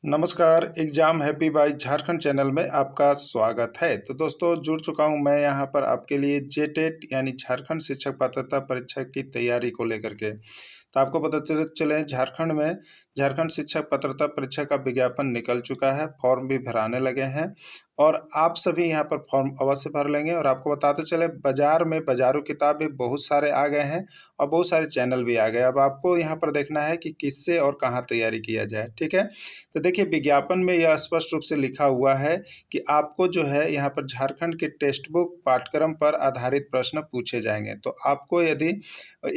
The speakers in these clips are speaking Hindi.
नमस्कार, exam happy by Jharkhand channel में आपका स्वागत है। तो दोस्तों जुड़ चुका हूं मैं यहां पर आपके लिए जेटेट यानी झारखंड शिक्षक पात्रता परीक्षा की तैयारी को लेकर के। तो आपको पता चले झारखंड में झारखंड शिक्षक पात्रता परीक्षा का विज्ञापन निकल चुका है, फॉर्म भी भराने लगे हैं और आप सभी यहां पर फॉर्म अवश्य भर लेंगे। और आपको बताते चले बाज़ार में बाज़ारू किताब भी बहुत सारे आ गए हैं और बहुत सारे चैनल भी आ गए। अब आपको यहाँ पर देखना है कि किससे और कहाँ तैयारी किया जाए, ठीक है। तो देखिए विज्ञापन में यह स्पष्ट रूप से लिखा हुआ है कि आपको जो है यहाँ पर झारखंड के टेक्स्ट बुक पाठ्यक्रम पर आधारित प्रश्न पूछे जाएंगे। तो आपको यदि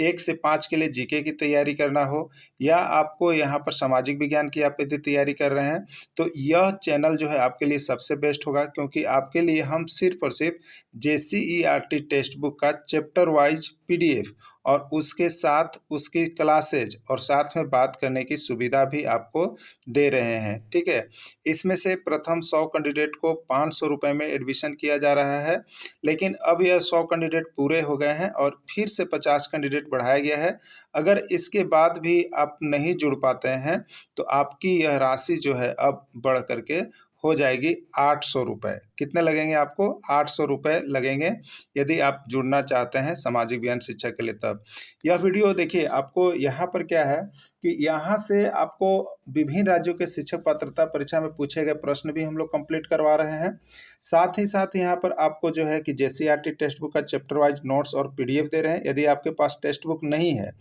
1 से 5 के लिए जीके की तैयारी करना हो या आपको यहाँ पर सामाजिक विज्ञान की आप यदि तैयारी कर रहे हैं तो यह चैनल जो है आपके लिए सबसे बेस्ट होगा, क्योंकि आपके लिए हम सिर्फ और सिर्फ JCERT टेक्स्ट बुक का चैप्टर वाइज PDF और उसके साथ उसकी क्लासेज और साथ में बात करने की सुविधा भी आपको दे रहे हैं, ठीक है। इसमें से प्रथम 100 कैंडिडेट को 500 रुपये में एडमिशन किया जा रहा है, लेकिन अब यह 100 कैंडिडेट पूरे हो गए हैं और फिर से 50 कैंडिडेट बढ़ाया गया है। अगर इसके बाद भी आप नहीं जुड़ पाते हैं तो आपकी यह राशि जो है अब बढ़ करके हो जाएगी 800 रुपये। कितने लगेंगे आपको? 800 रुपये लगेंगे यदि आप जुड़ना चाहते हैं सामाजिक विज्ञान शिक्षा के लिए। तब यह वीडियो देखिए, आपको यहाँ पर क्या है कि यहाँ से आपको विभिन्न राज्यों के शिक्षक पात्रता परीक्षा में पूछे गए प्रश्न भी हम लोग कंप्लीट करवा रहे हैं। साथ ही साथ यहाँ पर आपको जो है कि JCERT टेक्स्ट बुक का चैप्टर वाइज नोट्स और PDF दे रहे हैं। यदि आपके पास टेक्स्ट बुक नहीं है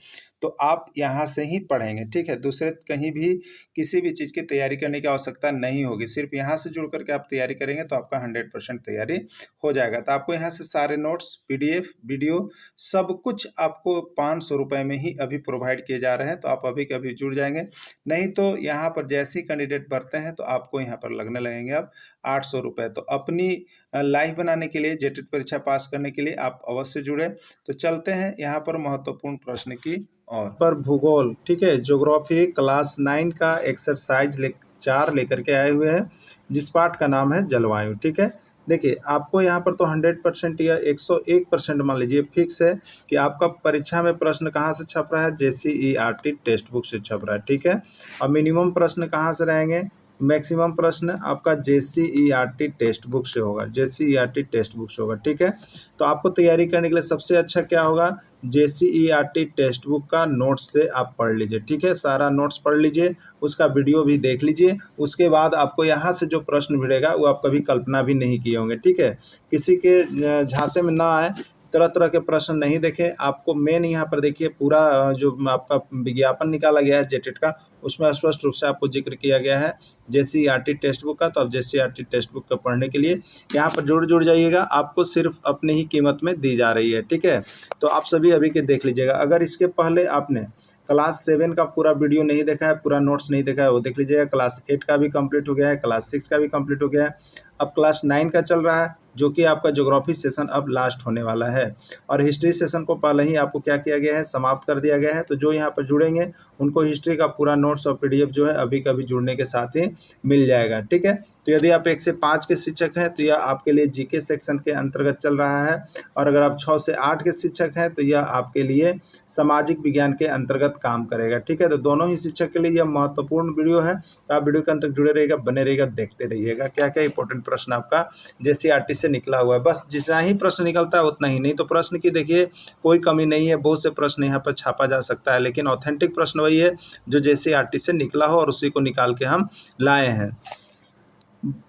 तो आप यहाँ से ही पढ़ेंगे, ठीक है। दूसरे कहीं भी किसी भी चीज़ की तैयारी करने की आवश्यकता नहीं होगी, सिर्फ यहाँ से जुड़ करके आप तैयारी करेंगे तो आपका 100% तैयारी हो जाएगा। तो आपको यहाँ से सारे नोट्स, PDF, वीडियो सब कुछ आपको 500 रुपये में ही अभी प्रोवाइड किए जा रहे हैं। तो आप अभी के अभी जुड़ जाएंगे, नहीं तो यहाँ पर जैसे ही कैंडिडेट बढ़ते हैं तो आपको यहाँ पर लगने लगेंगे अब 800 रुपये। तो अपनी लाइफ बनाने के लिए, जेटेट परीक्षा पास करने के लिए आप अवश्य जुड़े। तो चलते हैं यहाँ पर महत्वपूर्ण प्रश्न की और पर भूगोल, ठीक है, ज्योग्राफी क्लास 9 का एक्सरसाइज 4 लेकर के आए हुए हैं, जिस पाठ का नाम है जलवायु, ठीक है। देखिए आपको यहाँ पर तो 100% या 101% मान लीजिए फिक्स है कि आपका परीक्षा में प्रश्न कहाँ से छप रहा है? JCERT टेक्स्ट बुक से छप रहा है, ठीक है। और मिनिमम प्रश्न कहाँ से रहेंगे? मैक्सिमम प्रश्न आपका JCERT टेक्स्ट बुक से होगा, JCERT टेक्स्ट बुक से होगा, ठीक है। तो आपको तैयारी करने के लिए सबसे अच्छा क्या होगा? JCERT टेक्स्ट बुक का नोट्स से आप पढ़ लीजिए, ठीक है। सारा नोट्स पढ़ लीजिए, उसका वीडियो भी देख लीजिए। उसके बाद आपको यहाँ से जो प्रश्न मिलेगा वो आप कभी कल्पना भी नहीं किए होंगे, ठीक है। किसी के झांसे में ना आए, तरह तरह के प्रश्न नहीं देखें। आपको मेन यहाँ पर देखिए पूरा जो आपका विज्ञापन निकाला गया है जेटेट का, उसमें स्पष्ट रूप से आपको जिक्र किया गया है JCERT टेक्स्ट बुक का। तो अब JCERT टेक्स्ट बुक का पढ़ने के लिए यहाँ पर जुड़ जाइएगा। आपको सिर्फ अपनी ही कीमत में दी जा रही है, ठीक है। तो आप सभी अभी के देख लीजिएगा। अगर इसके पहले आपने क्लास 7 का पूरा वीडियो नहीं देखा है, पूरा नोट्स नहीं देखा है, वो देख लीजिएगा। क्लास 8 का भी कंप्लीट हो गया है, क्लास 6 का भी कंप्लीट हो गया है, अब क्लास 9 का चल रहा है, जो कि आपका ज्योग्राफी सेशन अब लास्ट होने वाला है। और हिस्ट्री सेशन को पहले ही आपको क्या किया गया है? समाप्त कर दिया गया है। तो जो यहाँ पर जुड़ेंगे उनको हिस्ट्री का पूरा नोट्स और PDF जो है अभी कभी जुड़ने के साथ ही मिल जाएगा, ठीक है। तो यदि आप 1 से 5 के शिक्षक हैं तो यह आपके लिए GK सेक्शन के अंतर्गत चल रहा है, और अगर आप 6 से 8 के शिक्षक हैं तो यह आपके लिए सामाजिक विज्ञान के अंतर्गत काम करेगा, ठीक है। तो दोनों ही शिक्षक के लिए यह महत्वपूर्ण वीडियो है। तो आप वीडियो के अंत तक जुड़े रहिएगा, बने रहिएगा, देखते रहिएगा क्या क्या इंपॉर्टेंट प्रश्न आपका JCERT से निकला हुआ है। बस जितना ही प्रश्न निकलता है उतना ही, नहीं तो प्रश्न की देखिए कोई कमी नहीं है, बहुत से प्रश्न यहाँ पर छापा जा सकता है, लेकिन ऑथेंटिक प्रश्न वही है जो JCERT से निकला हो और उसी को निकाल के हम लाए हैं।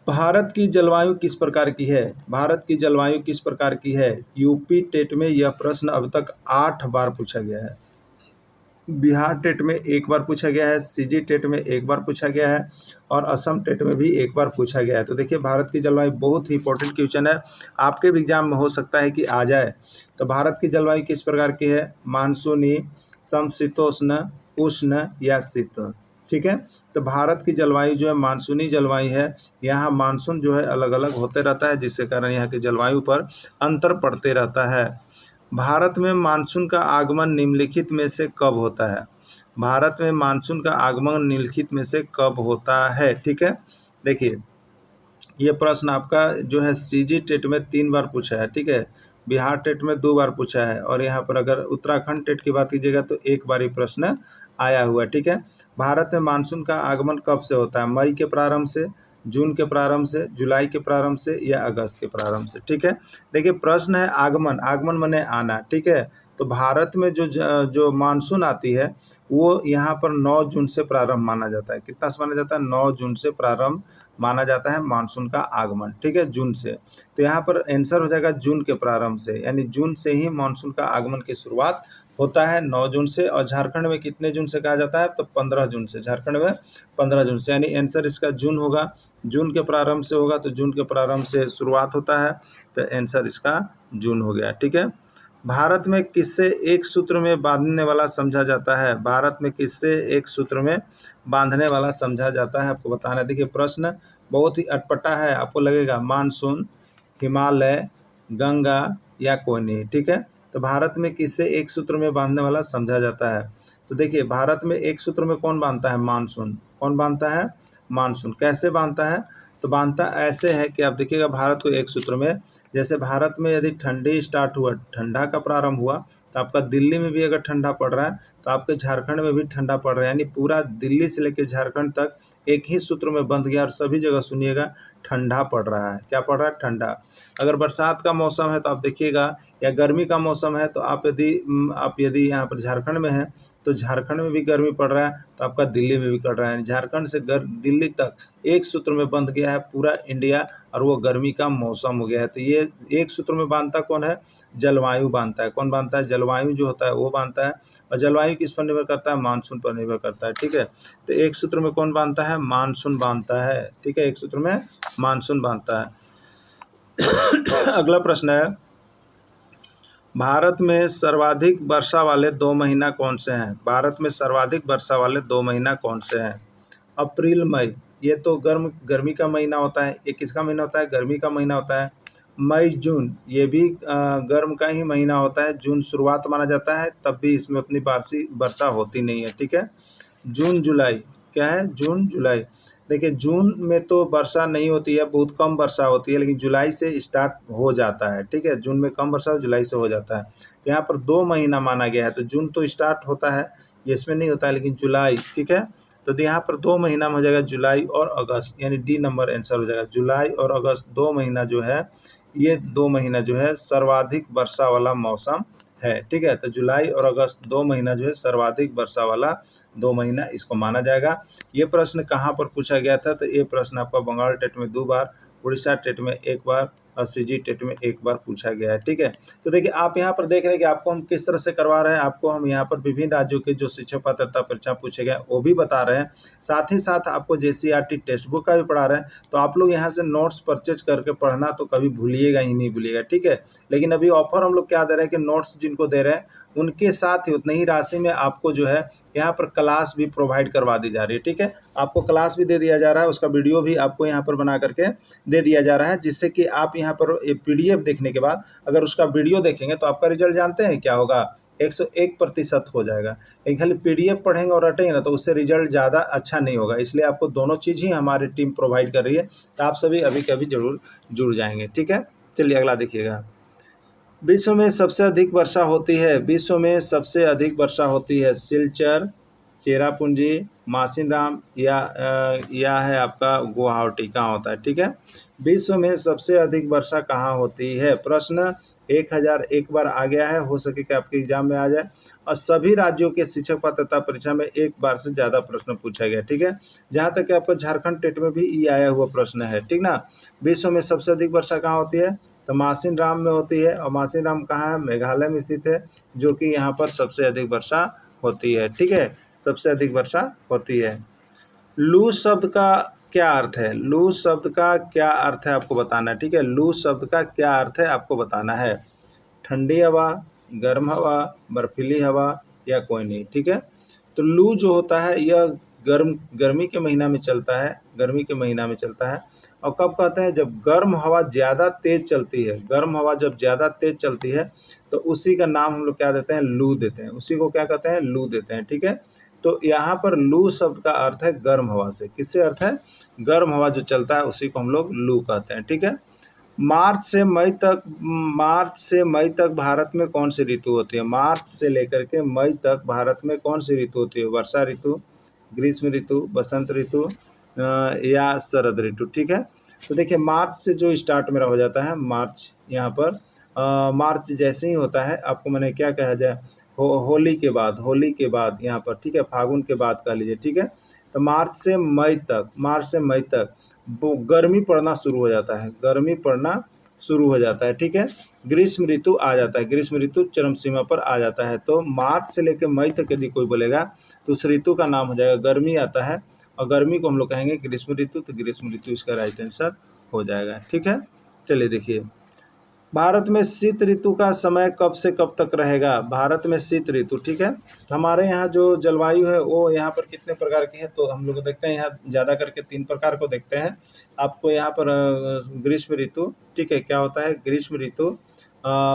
भारत की जलवायु किस प्रकार की है? भारत की जलवायु किस प्रकार की है? यूपी टेट में यह प्रश्न अब तक 8 बार पूछा गया है, बिहार टेट में 1 बार पूछा गया है, CG टेट में 1 बार पूछा गया है और असम टेट में भी 1 बार पूछा गया है। तो देखिए भारत की जलवायु बहुत ही इंपॉर्टेंट क्वेश्चन है, आपके भी एग्जाम में हो सकता है कि आ जाए। तो भारत की जलवायु किस प्रकार की है? मानसूनी, समशीतोष्ण, उष्ण या शीत, ठीक है। तो भारत की जलवायु जो है मानसूनी जलवायु है। यहाँ मानसून जो है अलग अलग होते रहता है, जिसके कारण यहाँ की जलवायु पर अंतर पड़ते रहता है। भारत में मानसून का आगमन निम्नलिखित में से कब होता है? भारत में मानसून का आगमन निम्नलिखित में से कब होता है, ठीक है। देखिए ये प्रश्न आपका जो है CG टेट में 3 बार पूछा है, ठीक है। बिहार टेट में 2 बार पूछा है, और यहाँ पर अगर उत्तराखंड टेट की बात कीजिएगा तो एक बार ही प्रश्न आया हुआ। ठीक है, भारत में मानसून का आगमन कब से होता है? मई के प्रारंभ से, जून के प्रारंभ से, जुलाई के प्रारंभ से, या अगस्त के प्रारंभ से? ठीक है, देखिए प्रश्न है आगमन, आगमन माने आना। ठीक है, तो भारत में जो मानसून आती है वो यहाँ पर 9 जून से प्रारंभ माना जाता है। कितना से माना जाता है? 9 जून से प्रारंभ माना जाता है मानसून का आगमन। ठीक है, जून से। तो यहाँ पर आंसर हो जाएगा जून के प्रारंभ से, यानी जून से ही मानसून का आगमन की शुरुआत होता है 9 जून से। और झारखंड में कितने जून से कहा जाता है? तो 15 जून से। झारखंड में 15 जून से, यानी आंसर इसका जून होगा। जून के प्रारंभ से होगा, तो जून के प्रारंभ से शुरुआत होता है, तो आंसर इसका जून हो गया। ठीक है, भारत में किससे एक सूत्र में बांधने वाला समझा जाता है? भारत में किससे एक सूत्र में बांधने वाला समझा जाता है, आपको बताना है। देखिए प्रश्न बहुत ही अटपटा है, आपको लगेगा मानसून, हिमालय, गंगा या कोई नहीं। ठीक है, तो भारत में किससे एक सूत्र में बांधने वाला समझा जाता है? तो देखिए भारत में एक सूत्र में कौन बांधता है? मानसून। कौन बांधता है? मानसून। कैसे बांधता है? तो बांधता ऐसे है कि आप देखिएगा भारत को एक सूत्र में, जैसे भारत में यदि ठंडी स्टार्ट हुआ, ठंडा का प्रारंभ हुआ, तो आपका दिल्ली में भी अगर ठंडा पड़ रहा है तो आपके झारखंड में भी ठंडा पड़ रहा है, यानी पूरा दिल्ली से लेकर झारखंड तक एक ही सूत्र में बंध गया, और सभी जगह सुनिएगा ठंडा पड़ रहा है। क्या पड़ रहा है? ठंडा। अगर बरसात का मौसम है तो आप देखिएगा, या गर्मी का मौसम है तो आप यदि यहाँ पर झारखंड में हैं तो झारखंड में भी गर्मी पड़ रहा है, तो आपका दिल्ली में भी पड़ रहा है। झारखंड से दिल्ली तक एक सूत्र में बंध गया है पूरा इंडिया, और वो गर्मी का मौसम हो गया है। तो ये एक सूत्र में बांधता कौन है? जलवायु बांधता है। कौन बांधता है? जलवायु जो होता है वो बांधता है। और जलवायु किस पर निर्भर करता है? मानसून पर निर्भर करता है। ठीक है, तो एक सूत्र में कौन बांधता है? मानसून बांधता है। ठीक है, एक सूत्र में मानसून बांधता है। अगला प्रश्न है, भारत में सर्वाधिक वर्षा वाले 2 महीना कौन से हैं? भारत में सर्वाधिक वर्षा वाले 2 महीना कौन से हैं? अप्रैल मई, ये तो गर्मी का महीना होता है। ये किसका महीना होता है? गर्मी का महीना होता है। मई जून, ये भी गर्म का ही महीना होता है। जून शुरुआत माना जाता है, तब भी इसमें उतनी वर्षा होती नहीं है। ठीक है, जून जुलाई, क्या है? जून जुलाई। देखिए जून में तो वर्षा नहीं होती है, बहुत कम वर्षा होती है, लेकिन जुलाई से स्टार्ट हो जाता है। ठीक है, जून में कम वर्षा, जुलाई से हो जाता है। यहाँ पर 2 महीना माना गया है, तो जून तो स्टार्ट होता है, ये इसमें नहीं होता है, लेकिन जुलाई। ठीक है, तो यहाँ पर 2 महीना में हो जाएगा जुलाई और अगस्त, यानी डी नंबर आंसर हो जाएगा। जुलाई और अगस्त 2 महीना जो है, ये 2 महीना जो है सर्वाधिक वर्षा वाला मौसम है। ठीक है, तो जुलाई और अगस्त 2 महीना जो है सर्वाधिक वर्षा वाला 2 महीना इसको माना जाएगा। ये प्रश्न कहाँ पर पूछा गया था? तो ये प्रश्न आपका बंगाल टेट में 2 बार, उड़ीसा टेट में 1 बार, और सीजी टेट में 1 बार पूछा गया है। ठीक है, तो देखिए आप यहाँ पर देख रहे हैं कि आपको हम किस तरह से करवा रहे हैं। आपको हम यहाँ पर विभिन्न राज्यों के जो शिक्षक पात्रता परीक्षा पूछे गए वो भी बता रहे हैं, साथ ही साथ आपको JCRT टेक्स्ट बुक का भी पढ़ा रहे हैं। तो आप लोग यहाँ से नोट्स परचेज करके पढ़ना तो कभी भूलिएगा ही नहीं, भूलिएगा। ठीक है, लेकिन अभी ऑफर हम लोग क्या दे रहे हैं कि नोट्स जिनको दे रहे हैं उनके साथ ही उतनी ही राशि में आपको जो है यहाँ पर क्लास भी प्रोवाइड करवा दी जा रही है। ठीक है, आपको क्लास भी दे दिया जा रहा है, उसका वीडियो भी आपको यहाँ पर बना करके दे दिया जा रहा है, जिससे कि आप यहाँ पर PDF देखने के बाद अगर उसका वीडियो देखेंगे तो आपका रिजल्ट जानते हैं क्या होगा? 101% हो जाएगा। लेकिन खाली PDF पढ़ेंगे और रटेंगे ना तो उससे रिजल्ट ज़्यादा अच्छा नहीं होगा, इसलिए आपको दोनों चीज़ ही हमारी टीम प्रोवाइड कर रही है। तो आप सभी अभी कभी जरूर जुड़ जाएंगे। ठीक है, चलिए अगला देखिएगा। विश्व में सबसे अधिक वर्षा होती है, विश्व में सबसे अधिक वर्षा होती है सिलचर, चेरापूंजी, मासिनराम या है आपका गुवाहाटी, कहाँ होता है? ठीक है, विश्व में सबसे अधिक वर्षा कहाँ होती है? प्रश्न 1000 एक बार आ गया है, हो सके कि आपके एग्जाम में आ जाए। और सभी राज्यों के शिक्षक पात्रता परीक्षा में 1 बार से ज़्यादा प्रश्न पूछा गया। ठीक है, जहाँ तक कि आपका झारखंड टेट में भी ये आया हुआ प्रश्न है। ठीक ना, विश्व में सबसे अधिक वर्षा कहाँ होती है? तो मासिनराम में होती है, और मासिनराम कहाँ है? मेघालय में स्थित है, जो कि यहाँ पर सबसे अधिक वर्षा होती है। ठीक है, सबसे अधिक वर्षा होती है। लू शब्द का क्या अर्थ है? लू शब्द का क्या अर्थ है आपको बताना है। ठीक है, लू शब्द का क्या अर्थ है आपको बताना है। ठंडी हवा, गर्म हवा, बर्फीली हवा या कोई नहीं। ठीक है, तो लू जो होता है यह गर्मी के महीना में चलता है, गर्मी के महीना में चलता है। और कब कहते हैं? जब गर्म हवा ज़्यादा तेज़ चलती है, गर्म हवा जब ज़्यादा तेज़ चलती है तो उसी का नाम हम लोग क्या देते हैं? लू देते हैं, उसी को क्या कहते हैं? लू देते हैं। ठीक है, तो यहाँ पर लू शब्द का अर्थ है गर्म हवा से। किससे अर्थ है? गर्म हवा जो चलता है उसी को हम लोग लू कहते हैं। ठीक है, मार्च से मई तक भारत में कौन सी ऋतु होती है? मार्च से लेकर के मई तक भारत में कौन सी ऋतु होती है? वर्षा ऋतु, ग्रीष्म ऋतु, बसंत ऋतु या शरद ऋतु। ठीक है, तो देखिए मार्च से जो स्टार्ट मेरा हो जाता है, मार्च यहाँ पर मार्च जैसे ही होता है, आपको मैंने क्या कहा जाए, होली के बाद यहाँ पर, ठीक है, फागुन के बाद कह लीजिए। ठीक है, तो मार्च से मई तक वो गर्मी पड़ना शुरू हो जाता है, गर्मी पड़ना शुरू हो जाता है। ठीक है, ग्रीष्म ऋतु आ जाता है, ग्रीष्म ऋतु चरम सीमा पर आ जाता है। तो मार्च से लेकर मई तक यदि कोई बोलेगा तो उस ऋतु का नाम हो जाएगा, गर्मी आता है, और गर्मी को हम लोग कहेंगे ग्रीष्म ऋतु, तो ग्रीष्म ऋतु इसका राइट आंसर हो जाएगा। ठीक है, चलिए देखिए, भारत में शीत ऋतु का समय कब से कब तक रहेगा? भारत में शीत ऋतु, ठीक है, तो हमारे यहाँ जो जलवायु है वो यहाँ पर कितने प्रकार की है, तो हम लोग देखते हैं यहाँ ज़्यादा करके 3 प्रकार को देखते हैं। आपको यहाँ पर ग्रीष्म ऋतु, ठीक है, क्या होता है ग्रीष्म ऋतु,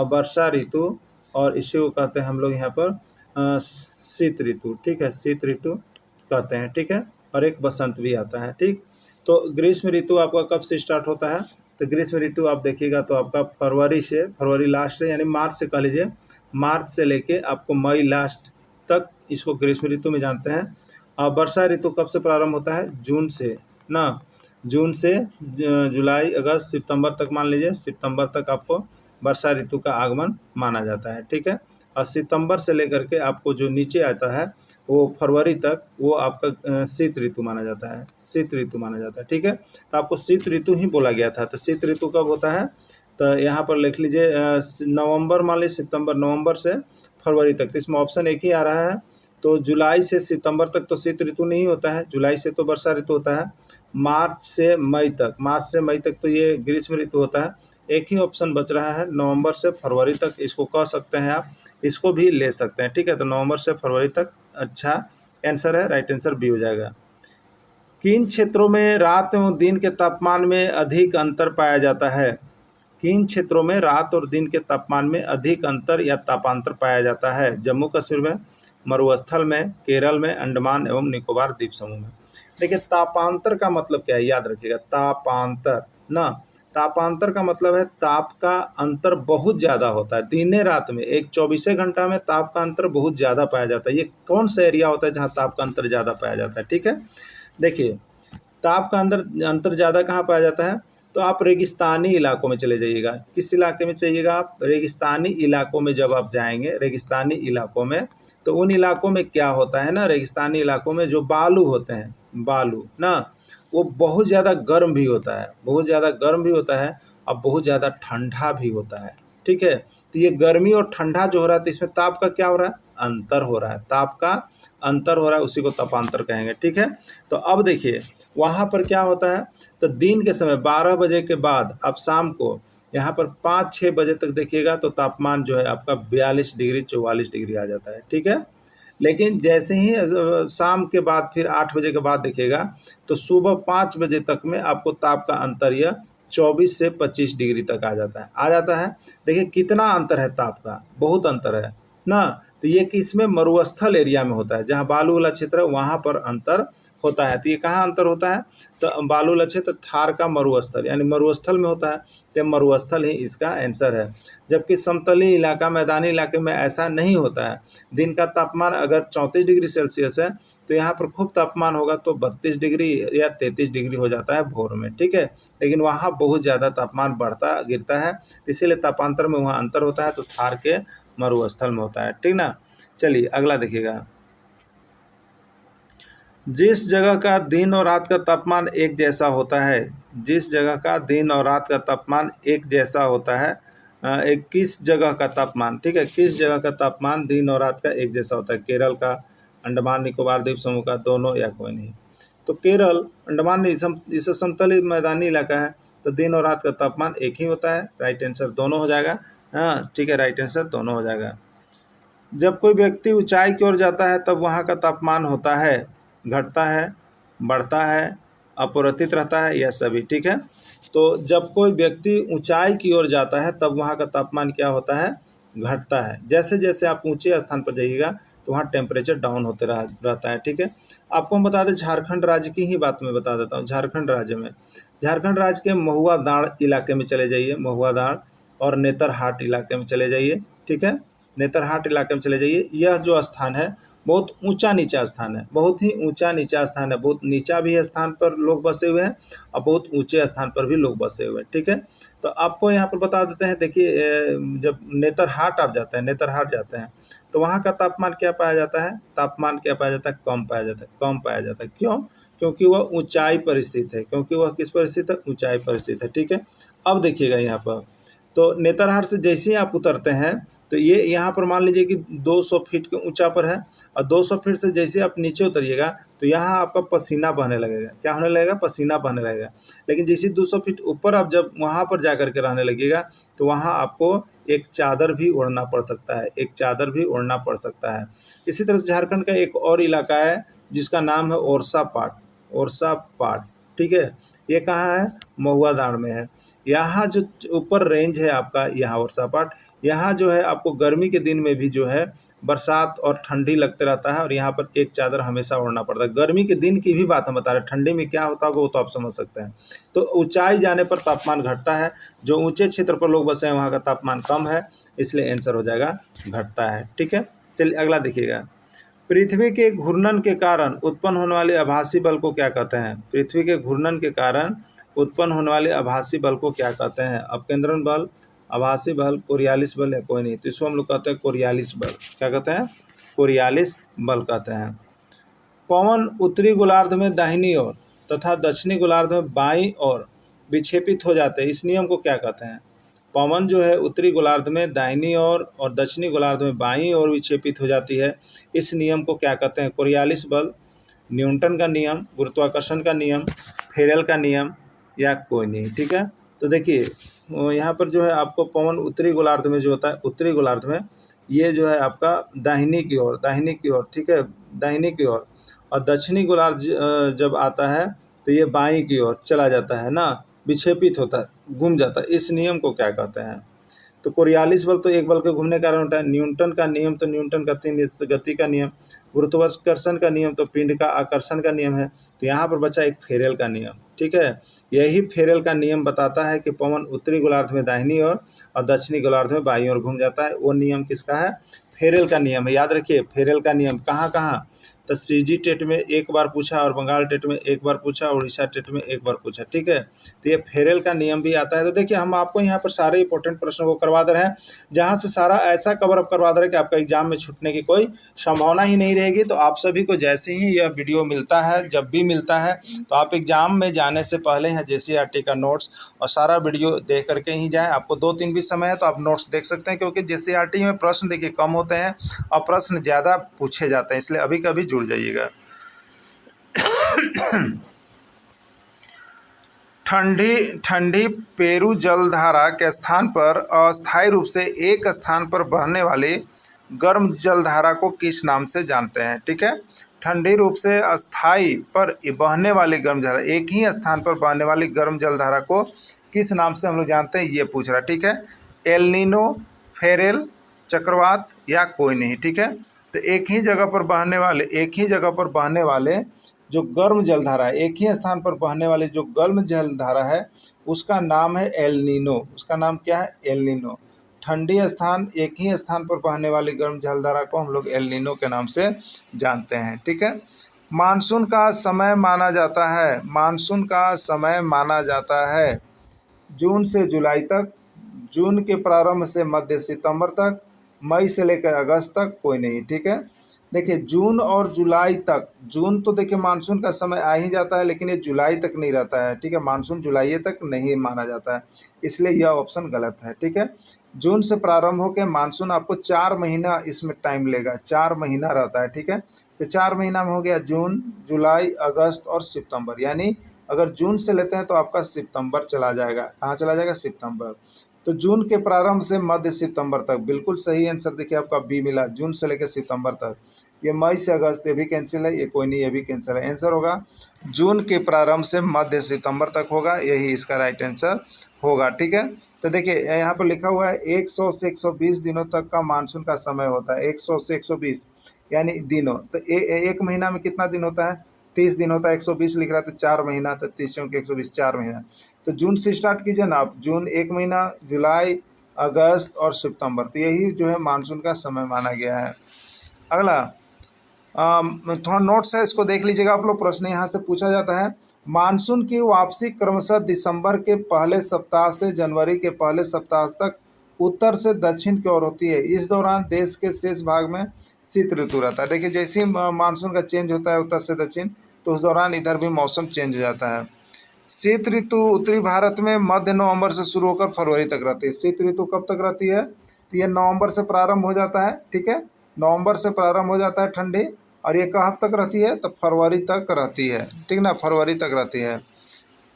वर्षा ऋतु, और इसी को कहते हैं हम लोग यहाँ पर शीत ऋतु। ठीक है, शीत ऋतु कहते हैं। ठीक है, और एक बसंत भी आता है। ठीक, तो ग्रीष्म ऋतु आपका कब से स्टार्ट होता है? तो ग्रीष्म ऋतु आप देखिएगा तो आपका फरवरी लास्ट से, यानी मार्च से कह लीजिए, मार्च से लेके आपको मई लास्ट तक इसको ग्रीष्म ऋतु में जानते हैं। और वर्षा ऋतु कब से प्रारंभ होता है? जून से ना, जून से जुलाई, अगस्त, सितंबर तक, मान लीजिए सितंबर तक आपको वर्षा ऋतु का आगमन माना जाता है। ठीक है, और सितंबर से लेकर के आपको जो नीचे आता है वो फरवरी तक, वो आपका शीत ऋतु माना जाता है, शीत ऋतु माना जाता है। ठीक है, तो आपको शीत ऋतु ही बोला गया था। तो शीत ऋतु कब होता है? तो यहाँ पर लिख लीजिए नवंबर, मान लीजिए सितंबर, नवंबर से फरवरी तक। तो इसमें ऑप्शन एक ही आ रहा है, तो जुलाई से सितंबर तक तो शीत ऋतु नहीं होता है, जुलाई से तो वर्षा ऋतु होता है। मार्च से मई तक तो ये ग्रीष्म ऋतु होता है। एक ही ऑप्शन बच रहा है, नवंबर से फरवरी तक, इसको कह सकते हैं आप, इसको भी ले सकते हैं। ठीक है, तो नवंबर से फरवरी तक अच्छा आंसर है, राइट आंसर बी हो जाएगा। किन क्षेत्रों में रात एवं दिन के तापमान में अधिक अंतर पाया जाता है? किन क्षेत्रों में रात और दिन के तापमान में अधिक अंतर या तापांतर पाया जाता है? जम्मू कश्मीर में, मरुस्थल में, केरल में, अंडमान एवं निकोबार द्वीप समूह में। देखिए तापांतर का मतलब क्या है, याद रखिएगा, तापांतर ना, तापांतर का मतलब है ताप का अंतर बहुत ज़्यादा होता है दिन रात में, एक 24 घंटा में ताप का अंतर बहुत ज़्यादा पाया जाता है। ये कौन सा एरिया होता है जहाँ ताप का अंतर ज़्यादा पाया जाता है? ठीक है, देखिए ताप का अंतर ज़्यादा कहाँ पाया जाता है? तो आप रेगिस्तानी इलाकों में चले जाइएगा। किस इलाके में चाहिएगा आप? रेगिस्तानी इलाकों में जब आप जाएंगे, रेगिस्तानी इलाकों में, तो उन इलाकों में क्या होता है ना, रेगिस्तानी इलाकों में जो बालू होते हैं, बालू ना, वो बहुत ज़्यादा गर्म भी होता है, बहुत ज़्यादा गर्म भी होता है, और बहुत ज़्यादा ठंडा भी होता है। ठीक है, तो ये गर्मी और ठंडा जो हो रहा है, तो इसमें ताप का क्या हो रहा है? अंतर हो रहा है, ताप का अंतर हो रहा है, उसी को तापांतर कहेंगे। ठीक है, तो अब देखिए वहाँ पर क्या होता है, तो दिन के समय 12 बजे के बाद आप शाम को यहाँ पर 5-6 बजे तक देखिएगा तो तापमान जो है आपका 42 डिग्री 44 डिग्री आ जाता है। ठीक है, लेकिन जैसे ही शाम के बाद फिर 8 बजे के बाद देखिएगा तो सुबह 5 बजे तक में आपको ताप का अंतर यह 24 से 25 डिग्री तक आ जाता है। देखिए कितना अंतर है ताप का, बहुत अंतर है ना। तो ये किसमें? मरुस्थल एरिया में होता है, जहाँ बालू वाला क्षेत्र है वहाँ पर अंतर होता है। तो ये कहाँ अंतर होता है? तो बालू वाला क्षेत्र थार का मरुस्थल, यानी मरुस्थल में होता है, तो मरुस्थल ही इसका आंसर है। जबकि समतली इलाका, मैदानी इलाके में ऐसा नहीं होता है। दिन का तापमान अगर 34 डिग्री सेल्सियस है तो यहाँ पर खूब तापमान होगा तो 32 डिग्री या 33 डिग्री हो जाता है भोर में। ठीक है, लेकिन वहाँ बहुत ज़्यादा तापमान बढ़ता गिरता है, इसीलिए तापांतर में वहाँ अंतर होता है, तो थार के मरुस्थल में होता है। ठीक ना, चलिए अगला देखिएगा। जिस जगह का दिन और रात का तापमान एक जैसा होता है, जिस जगह का दिन और रात का तापमान एक जैसा होता है, एक किस जगह का तापमान, ठीक है, किस जगह का तापमान दिन और रात का एक जैसा होता है? केरल का, अंडमान निकोबार द्वीप समूह का, दोनों या कोई नहीं? तो केरल, अंडमान इसे समतल मैदानी इलाका है, तो दिन और रात का तापमान एक ही होता है, राइट आंसर दोनों हो जाएगा। हाँ ठीक है, राइट आंसर दोनों हो जाएगा। जब कोई व्यक्ति ऊंचाई की ओर जाता है तब वहाँ का तापमान होता है, घटता है, बढ़ता है, अपरिवर्तित रहता है, या सभी? ठीक है, तो जब कोई व्यक्ति ऊंचाई की ओर जाता है तब वहाँ का तापमान क्या होता है? घटता है। जैसे जैसे आप ऊंचे स्थान पर जाइएगा तो वहाँ टेम्परेचर डाउन होते रहता है। ठीक है, आपको हम बता दें झारखंड राज्य की ही बात मैं बता देता हूँ। झारखंड राज्य में, झारखंड राज्य के महुआ दाड़ इलाके में चले जाइए, महुआ दाड़ और नेतरहाट इलाके में चले जाइए। ठीक है, नेतरहाट इलाके में चले जाइए। यह जो स्थान है बहुत ऊंचा नीचा स्थान है, बहुत ही ऊंचा नीचा स्थान है। बहुत नीचा भी स्थान पर लोग बसे हुए हैं और बहुत ऊंचे स्थान पर भी लोग बसे हुए हैं। ठीक है, तो आपको यहाँ पर बता देते हैं। देखिए, जब नेतरहाट आप जाते हैं, नेतरहाट जाते हैं तो वहाँ का तापमान क्या पाया जाता है? तापमान क्या पाया जाता है? कम पाया जाता है, कम पाया जाता है। क्यों? क्योंकि वह ऊंचाई पर स्थित है। क्योंकि वह किस पर स्थित है? ऊंचाई पर स्थित है। ठीक है, अब देखिएगा यहाँ पर, तो नेतरहाट से जैसे ही आप उतरते हैं तो ये यहाँ पर मान लीजिए कि 200 फीट के ऊंचा पर है, और 200 फीट से जैसे आप नीचे उतरिएगा तो यहाँ आपका पसीना बहने लगेगा। क्या होने लगेगा? पसीना बहने लगेगा। लेकिन जैसे 200 फीट ऊपर आप जब वहाँ पर जा कर के रहने लगेगा तो वहाँ आपको एक चादर भी ओढ़ना पड़ सकता है, एक चादर भी ओढ़ना पड़ सकता है। इसी तरह से झारखंड का एक और इलाका है जिसका नाम है ओरछा पाट, ओरछा पाट। ठीक है, ये कहाँ है? महुआ दाड़ में है। यहाँ जो ऊपर रेंज है आपका, यहाँ ओरछा पाट, यहाँ जो है आपको गर्मी के दिन में भी जो है बरसात और ठंडी लगते रहता है, और यहाँ पर एक चादर हमेशा ओढ़ना पड़ता है। गर्मी के दिन की भी बात हम बता रहे हैं, ठंडी में क्या होता होगा वो तो आप समझ सकते हैं। तो ऊंचाई जाने पर तापमान घटता है, जो ऊंचे क्षेत्र पर लोग बसे हैं वहाँ का तापमान कम है, इसलिए आंसर हो जाएगा घटता है। ठीक है, चलिए अगला देखिएगा। पृथ्वी के घूर्णन के कारण उत्पन्न होने वाले आभासी बल को क्या कहते हैं? पृथ्वी के घूर्णन के कारण उत्पन्न होने वाले आभासी बल को क्या कहते हैं? अपकेंद्रण बल, आभासी बल, कोरियालिस बल या कोई नहीं? तो इसको हम लोग कहते हैं कोरियालिस बल। क्या कहते हैं? कोरियालिस बल कहते हैं। पवन उत्तरी गोलार्ध में दाहिनी ओर तथा दक्षिणी गोलार्ध में बाईं ओर विक्षेपित हो जाते हैं, इस नियम को क्या कहते हैं? पवन जो है उत्तरी गोलार्ध में दाहिनी ओर और दक्षिणी गोलार्ध में बाईं ओर विक्षेपित हो जाती है, इस नियम को क्या कहते हैं? कोरियालिस बल, न्यूटन का नियम, गुरुत्वाकर्षण का नियम, फेरेल का नियम या कोई नहीं? ठीक है, तो देखिए यहाँ पर जो है आपको पवन उत्तरी गोलार्ध में जो होता है, उत्तरी गोलार्ध में ये जो है आपका दाहिनी की ओर, दाहिनी की ओर, ठीक है, दाहिनी की ओर, और दक्षिणी गोलार्ध जब आता है तो ये बाईं की ओर चला जाता है ना, विक्षेपित होता है, घूम जाता है। इस नियम को क्या कहते हैं? तो कोरियालिस बल तो एक बल के घूमने के कारण होता है। न्यूटन का नियम तो न्यूटन का गति का नियम, गुरुत्वाकर्षण का नियम तो पिंड का आकर्षण का नियम है। तो यहाँ पर बचा एक फेरेल का नियम। ठीक है, यही फेरेल का नियम बताता है कि पवन उत्तरी गोलार्ध में दाहिनी ओर और दक्षिणी गोलार्ध में बाईं ओर घूम जाता है। वो नियम किसका है? फेरेल का नियम है। याद रखिए, फेरेल का नियम कहाँ कहाँ? तो सीजी टेट में एक बार पूछा, और बंगाल टेट में एक बार पूछा, उड़ीसा टेट में एक बार पूछा। ठीक है, तो ये फेरेल का नियम भी आता है। तो देखिए हम आपको यहाँ पर सारे इंपॉर्टेंट प्रश्नों को करवा दे रहे हैं, जहाँ से सारा ऐसा कवर अप करवा दे रहे हैं कि आपका एग्जाम में छूटने की कोई संभावना ही नहीं रहेगी। तो आप सभी को जैसे ही यह वीडियो मिलता है, जब भी मिलता है, तो आप एग्जाम में जाने से पहले हैं JCERT का नोट्स और सारा वीडियो देख करके ही जाएँ। आपको 2-3 भी समय है तो आप नोट्स देख सकते हैं, क्योंकि JCERT में प्रश्न देखिए कम होते हैं और प्रश्न ज़्यादा पूछे जाते हैं, इसलिए अभी कभी जुड़ जाइएगा। ठंडी पेरू जलधारा के स्थान पर अस्थायी रूप से एक स्थान पर बहने वाली गर्म जलधारा को किस नाम से जानते हैं? ठीक है, ठंडी रूप से अस्थायी पर बहने वाली गर्म जलधारा, एक ही स्थान पर बहने वाली गर्म जलधारा को किस नाम से हम लोग जानते हैं, ये पूछ रहा है। ठीक है, एल नीनो, फेरेल, चक्रवात या कोई नहीं? ठीक है, तो एक ही जगह पर बहने वाले जो गर्म जलधारा है, एक ही स्थान पर बहने वाली जो गर्म जलधारा है, उसका नाम है एल नीनो। उसका नाम क्या है? El Nino. ठंडी स्थान, एक ही स्थान पर बहने वाली गर्म जलधारा को हम लोग एल नीनो के नाम से जानते हैं। ठीक है, मानसून का समय माना जाता है, मानसून का समय माना जाता है जून से जुलाई तक, जून के प्रारंभ से मध्य सितंबर तक, मई से लेकर अगस्त तक, कोई नहीं? ठीक है, देखिए जून और जुलाई तक, जून तो देखिए मानसून का समय आ ही जाता है, लेकिन ये जुलाई तक नहीं रहता है। ठीक है, मानसून जुलाई तक नहीं माना जाता है, इसलिए यह ऑप्शन गलत है। ठीक है, जून से प्रारंभ होकर मानसून आपको 4 महीना इसमें टाइम लेगा, 4 महीना रहता है। ठीक है, तो 4 महीना में हो गया जून, जुलाई, अगस्त और सितंबर। यानी अगर जून से लेते हैं तो आपका सितंबर चला जाएगा। कहाँ चला जाएगा? सितंबर। तो जून के प्रारंभ से मध्य सितंबर तक, बिल्कुल सही आंसर देखिए आपका बी मिला, जून से लेकर सितंबर तक। ये मई से अगस्त, ये भी कैंसिल है, ये कोई नहीं, ये भी कैंसिल है। आंसर होगा जून के प्रारंभ से मध्य सितंबर तक होगा, यही इसका राइट आंसर होगा। ठीक है, तो देखिए यहाँ पर लिखा हुआ है 100 से 120 दिनों तक का मानसून का समय होता है। 100 से 120 यानी दिनों। तो एक महीना में कितना दिन होता है? 30 दिन होता है। 120 लिख रहा है तो 4 महीना, तो 30 के 120 4 महीना। तो जून से स्टार्ट कीजिए ना आप। जून 1 महीना, जुलाई, अगस्त और सितंबर, तो यही जो है मानसून का समय माना गया है। अगला थोड़ा नोट्स है, इसको देख लीजिएगा आप लोग। प्रश्न यहाँ से पूछा जाता है, मानसून की वापसी क्रमशः दिसंबर के पहले सप्ताह से जनवरी के पहले सप्ताह तक उत्तर से दक्षिण की ओर होती है। इस दौरान देश के शेष भाग में शीत ऋतु रहता है। देखिए जैसे ही मानसून का चेंज होता है उत्तर से दक्षिण, तो उस दौरान इधर भी मौसम चेंज हो जाता है। शीत ऋतु उत्तरी भारत में मध्य नवंबर से शुरू होकर फरवरी तक रहती है। शीत ऋतु कब तक रहती है? तो ये नवंबर से प्रारंभ हो जाता है, ठीक है, नवंबर से प्रारंभ हो जाता है ठंडी, और ये कब तक रहती है? तो फरवरी तक रहती है, ठीक ना, फरवरी तक रहती है।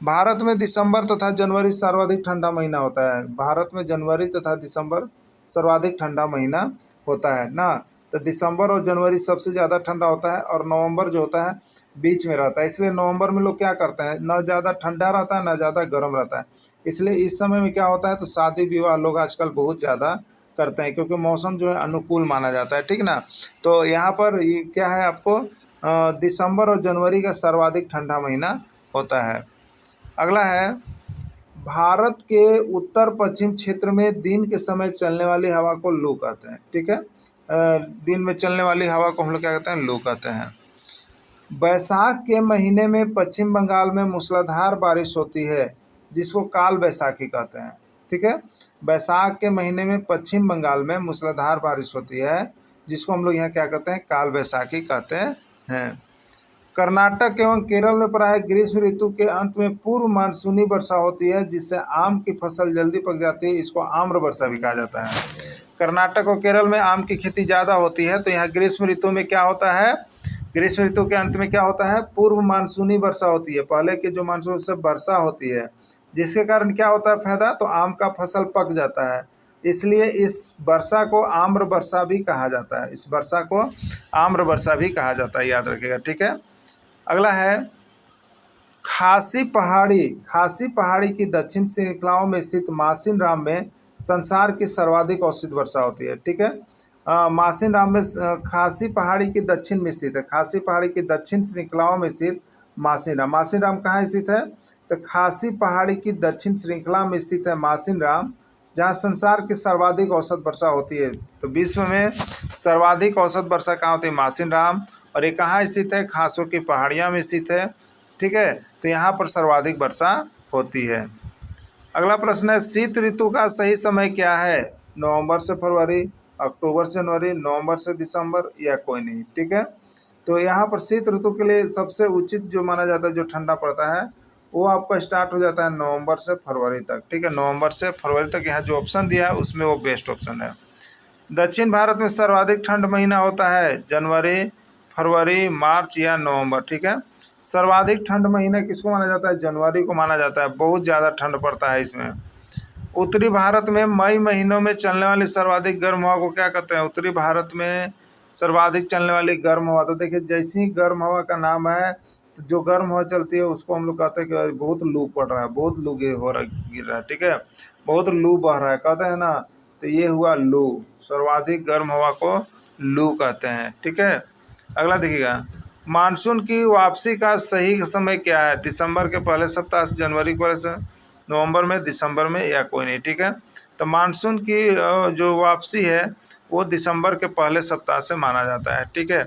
भारत में दिसंबर तथा जनवरी सर्वाधिक ठंडा महीना होता है। भारत में जनवरी तथा दिसंबर सर्वाधिक ठंडा महीना होता है ना। तो दिसंबर और जनवरी सबसे ज़्यादा ठंडा होता है, और नवंबर जो होता है बीच में रहता है। इसलिए नवंबर में लोग क्या करते हैं, ना ज़्यादा ठंडा रहता है ना ज़्यादा गर्म रहता है। इसलिए इस समय में क्या होता है, तो शादी विवाह लोग आजकल बहुत ज़्यादा करते हैं, क्योंकि मौसम जो है अनुकूल माना जाता है, ठीक ना। तो यहाँ पर ये क्या है आपको, दिसंबर और जनवरी का सर्वाधिक ठंडा महीना होता है। अगला है, भारत के उत्तर पश्चिम क्षेत्र में दिन के समय चलने वाली हवा को लू कहते हैं, ठीक है। दिन में चलने वाली हवा को हम लोग क्या कहते हैं? लू कहते हैं। बैसाख के महीने में पश्चिम बंगाल में मूसलाधार बारिश होती है, जिसको काल बैसाखी कहते हैं, ठीक है। बैसाख के महीने में पश्चिम बंगाल में मूसलाधार बारिश होती है, जिसको हम लोग यहाँ क्या कहते हैं? काल बैसाखी कहते हैं। कर्नाटक एवं केरल में प्रायः ग्रीष्म ऋतु के अंत में पूर्व मानसूनी वर्षा होती है, जिससे आम की फसल जल्दी पक जाती है। इसको आम्र वर्षा भी कहा जाता है। कर्नाटक और केरल में आम की खेती ज़्यादा होती है, तो यहाँ ग्रीष्म ऋतु में क्या होता है? ग्रीष्म ऋतु के अंत में क्या होता है? पूर्व मानसूनी वर्षा होती है। पहले के जो मानसून से वर्षा होती है, जिसके कारण क्या होता है फायदा, तो आम का फसल पक जाता है। इसलिए इस वर्षा को आम्र वर्षा भी कहा जाता है। इस वर्षा को आम्र वर्षा भी कहा जाता है, याद रखिएगा, ठीक है। अगला है, खासी पहाड़ी की दक्षिण श्रृंखलाओं में स्थित मासिन राम में संसार की सर्वाधिक औसत वर्षा होती है, ठीक है। मासिन राम में खासी पहाड़ी की दक्षिण में स्थित है। खासी पहाड़ी की दक्षिण श्रृंखलाओं में स्थित मासिन राम कहाँ स्थित है? तो खासी पहाड़ी की दक्षिण श्रृंखला में स्थित है मासिन राम, जहाँ संसार की सर्वाधिक औसत वर्षा होती है। तो विश्व में सर्वाधिक औसत वर्षा कहाँ होती है? मासिन राम। और ये कहाँ स्थित है? खासों की पहाड़ियाँ में स्थित है, ठीक है। तो यहाँ पर सर्वाधिक वर्षा होती है। अगला प्रश्न है, शीत ऋतु का सही समय क्या है? नवंबर से फरवरी, अक्टूबर से जनवरी, नवंबर से दिसंबर, या कोई नहीं, ठीक है। तो यहाँ पर शीत ऋतु के लिए सबसे उचित जो माना जाता है, जो ठंडा पड़ता है, वो आपका स्टार्ट हो जाता है नवंबर से फरवरी तक, ठीक है। नवंबर से फरवरी तक यहाँ जो ऑप्शन दिया है उसमें वो बेस्ट ऑप्शन है। दक्षिण भारत में सर्वाधिक ठंड महीना होता है जनवरी, फरवरी, मार्च या नवंबर, ठीक है। सर्वाधिक ठंड महीना किसको माना जाता है? जनवरी को माना जाता है। बहुत ज़्यादा ठंड पड़ता है इसमें। उत्तरी भारत में मई महीनों में चलने वाली सर्वाधिक गर्म हवा को क्या कहते हैं? उत्तरी भारत में सर्वाधिक चलने वाली गर्म हवा, तो देखिए जैसी ही गर्म हवा का नाम है, तो जो गर्म हवा चलती है उसको हम लोग कहते हैं कि बहुत लू पड़ रहा है, बहुत लू हो रहा गिर रहा है, ठीक है, बहुत लू बह रहा है, कहते हैं ना। तो ये हुआ लू, सर्वाधिक गर्म हवा को लू कहते हैं, ठीक है। अगला देखिएगा, मानसून की वापसी का सही समय क्या है? दिसंबर के पहले सप्ताह से, जनवरी के पहले से, नवंबर में, दिसंबर में, या कोई नहीं, ठीक है। तो मानसून की जो वापसी है वो दिसंबर के पहले सप्ताह से माना जाता है, ठीक है।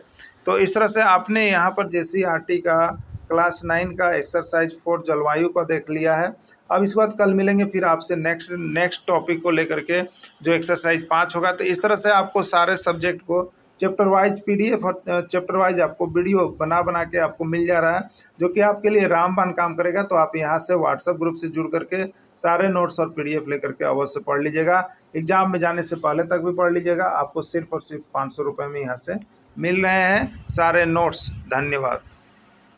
तो इस तरह से आपने यहाँ पर JCERT का क्लास 9 का एक्सरसाइज 4 जलवायु का देख लिया है। अब इसके बाद कल मिलेंगे फिर आपसे नेक्स्ट टॉपिक को लेकर के, जो एक्सरसाइज 5 होगा। तो इस तरह से आपको सारे सब्जेक्ट को चैप्टर वाइज PDF और चैप्टर वाइज आपको वीडियो बना के आपको मिल जा रहा है, जो कि आपके लिए रामबाण काम करेगा। तो आप यहाँ से व्हाट्सएप ग्रुप से जुड़ करके सारे नोट्स और PDF लेकर के अवश्य पढ़ लीजिएगा। एग्जाम में जाने से पहले तक भी पढ़ लीजिएगा। आपको सिर्फ और सिर्फ 500 रुपये में यहाँ से मिल रहे हैं सारे नोट्स। धन्यवाद।